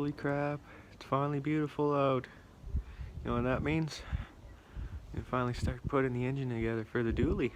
Holy crap, it's finally beautiful out. You know what that means? You can finally start putting the engine together for the dually.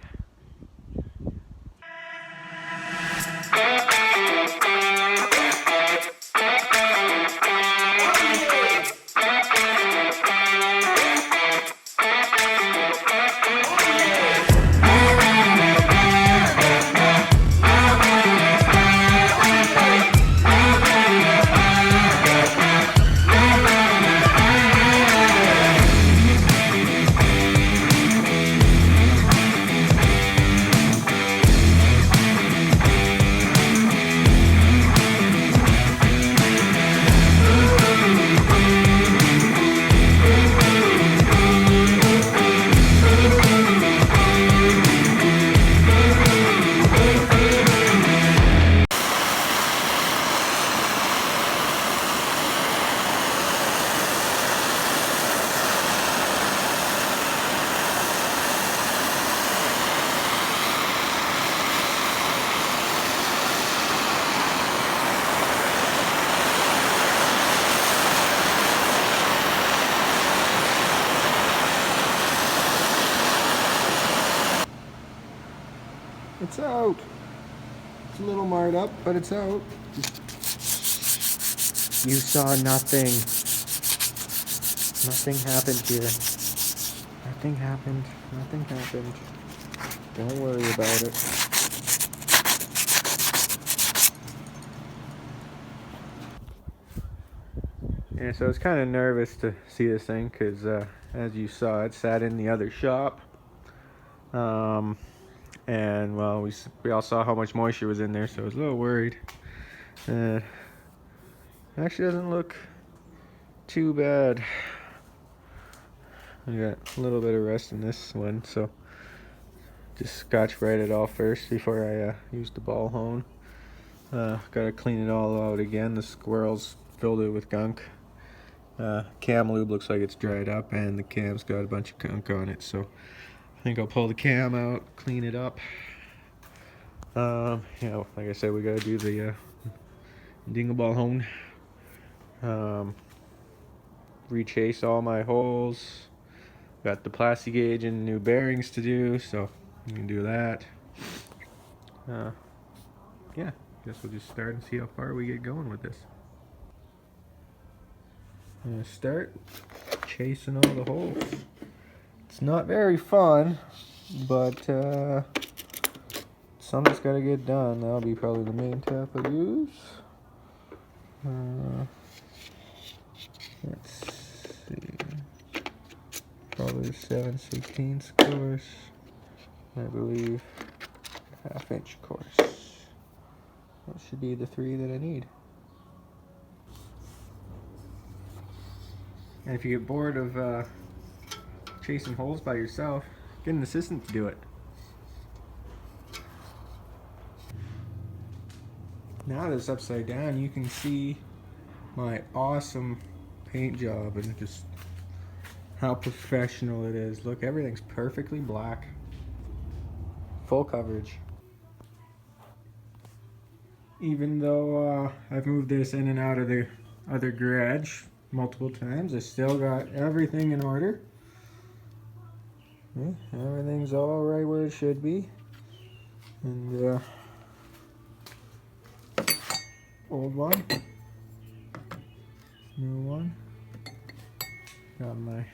It's out. It's a little marred up, but it's out. You saw nothing. Nothing happened here. Nothing happened. Nothing happened. Don't worry about it. Yeah, so I was kind of nervous to see this thing because, as you saw, it sat in the other shop. And well, we all saw how much moisture was in there, so I was a little worried. It actually doesn't look too bad. I got a little bit of rust in this one, so just scotch-brite it all first before I use the ball hone. Gotta clean it all out again. The squirrels filled it with gunk. Cam lube looks like it's dried up, and the cam's got a bunch of gunk on it, so I think I'll pull the cam out, clean it up. You know, like I said, we gotta do the dingle ball hone. Rechase all my holes. Got the plastic gauge and new bearings to do, so we can do that. Yeah, guess we'll just start and see how far we get going with this. I'm gonna start chasing all the holes. It's not very fun, but something's got to get done. That'll be probably the main tap I use. Let's see. Probably the 7/16 course. I believe 1/2 inch course. That should be the 3 that I need. And if you get bored of chasing holes by yourself, get an assistant to do it. Now that it's upside down, you can see my awesome paint job and just how professional it is. Look, everything's perfectly black. Full coverage. Even though I've moved this in and out of the other garage multiple times, I still got everything in order. Okay, everything's all right where it should be. And old one, new one. Got my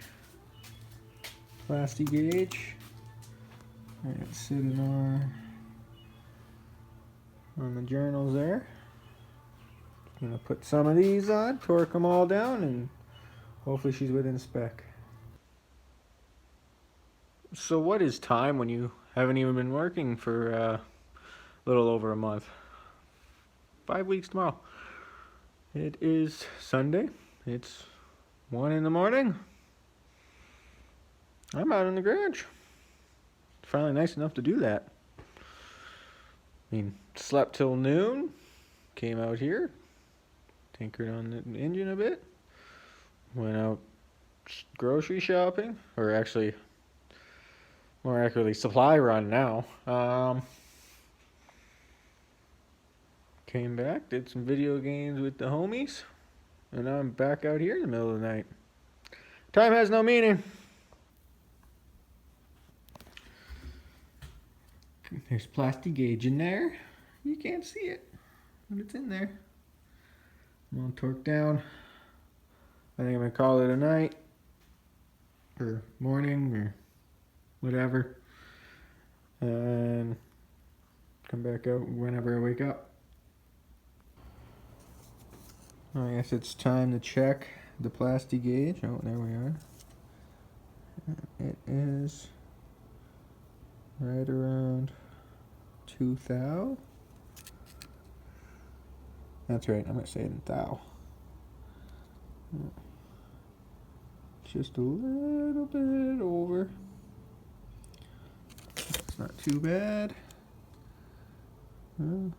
plastic gauge. And it's sitting on the journals there. I'm gonna put some of these on, torque them all down, and hopefully she's within spec. So what is time when you haven't even been working for a little over a month? 5 weeks tomorrow. It is Sunday. It's 1 in the morning. I'm out in the garage. It's finally nice enough to do that. I mean, slept till noon. Came out here. Tinkered on the engine a bit. Went out grocery shopping. Or actually, more accurately, supply run now. Came back, did some video games with the homies. and I'm back out here in the middle of the night. Time has no meaning. There's plastic gauge in there. You can't see it, but it's in there. I'm gonna torque down. I think I'm gonna call it a night, or morning, or whatever, and come back out whenever I wake up. I guess it's time to check the plastic gauge. Oh, there we are. It is right around 2 thou. That's right, I'm gonna say it in thou. Just a little bit over. It's not too bad. 2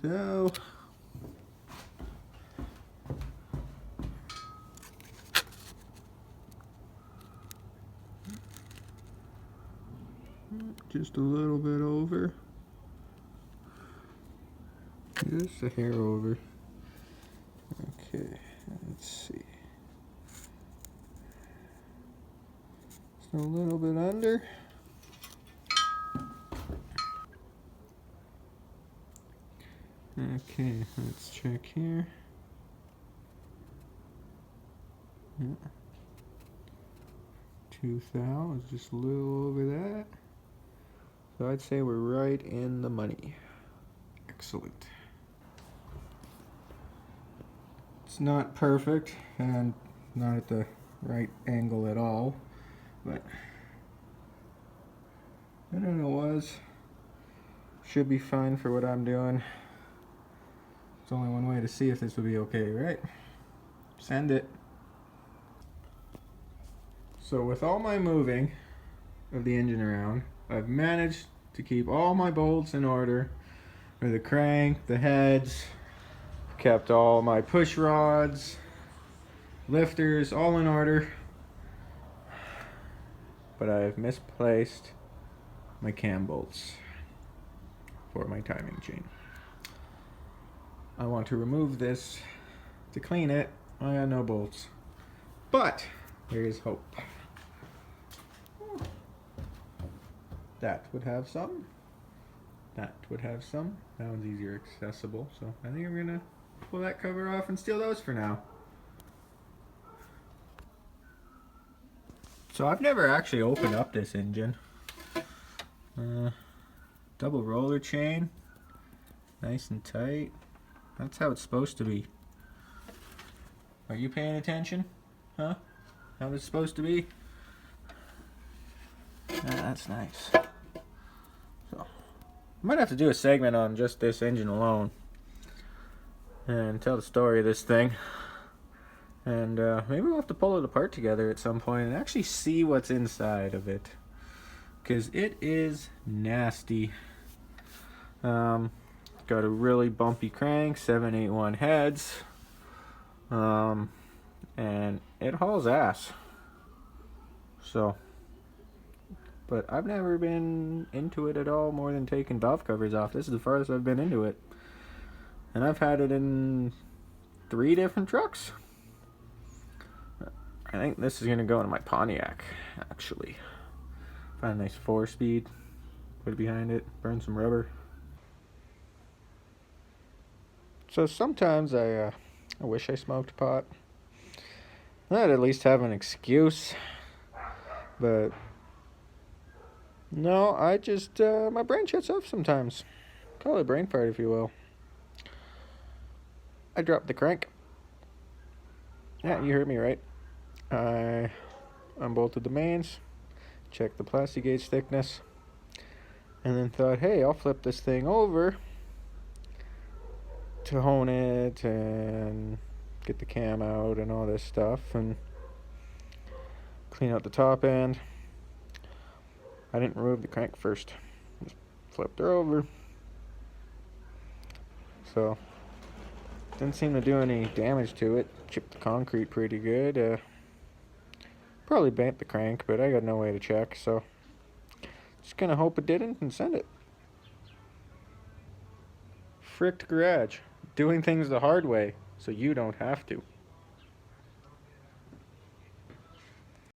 thou. Just a little bit over. Just a hair over. Okay, let's see. Just a little bit under. Okay, let's check here. Yeah. 2 thou is just a little over that. So I'd say we're right in the money. Excellent. It's not perfect and not at the right angle at all, but I don't know, should be fine for what I'm doing. There's only one way to see if this would be okay, right? Send it. So with all my moving of the engine around, I've managed to keep all my bolts in order for the crank, the heads, kept all my push rods, lifters, all in order. But I have misplaced my cam bolts for my timing chain. I want to remove this to clean it. I got no bolts. But there is hope. That would have some. That would have some. That one's easier accessible. So I think I'm gonna pull that cover off and steal those for now. So I've never actually opened up this engine. Double roller chain. Nice and tight. That's how it's supposed to be. Are you paying attention? Huh? How it's supposed to be? That's nice. So, I might have to do a segment on just this engine alone and tell the story of this thing. And maybe we'll have to pull it apart together at some point and actually see what's inside of it. Because it is nasty. Got a really bumpy crank, 781 heads. And it hauls ass. So, but I've never been into it at all more than taking valve covers off. This is the farthest I've been into it. And I've had it in 3 different trucks. I think this is going to go in my Pontiac, actually. Find a nice 4-speed, put it behind it, burn some rubber. So sometimes I wish I smoked pot. I'd at least have an excuse. But no, I just, my brain shuts off sometimes. Call it a brain fart, if you will. I dropped the crank. Yeah, you heard me right. I unbolted the mains, checked the plastic gauge thickness, and then thought, hey, I'll flip this thing over to hone it and get the cam out and all this stuff and clean out the top end. I didn't remove the crank first. Just flipped her over. So, didn't seem to do any damage to it. Chipped the concrete pretty good. Probably bent the crank, but I got no way to check, so just gonna hope it didn't and send it. Fricked garage. doing things the hard way so you don't have to.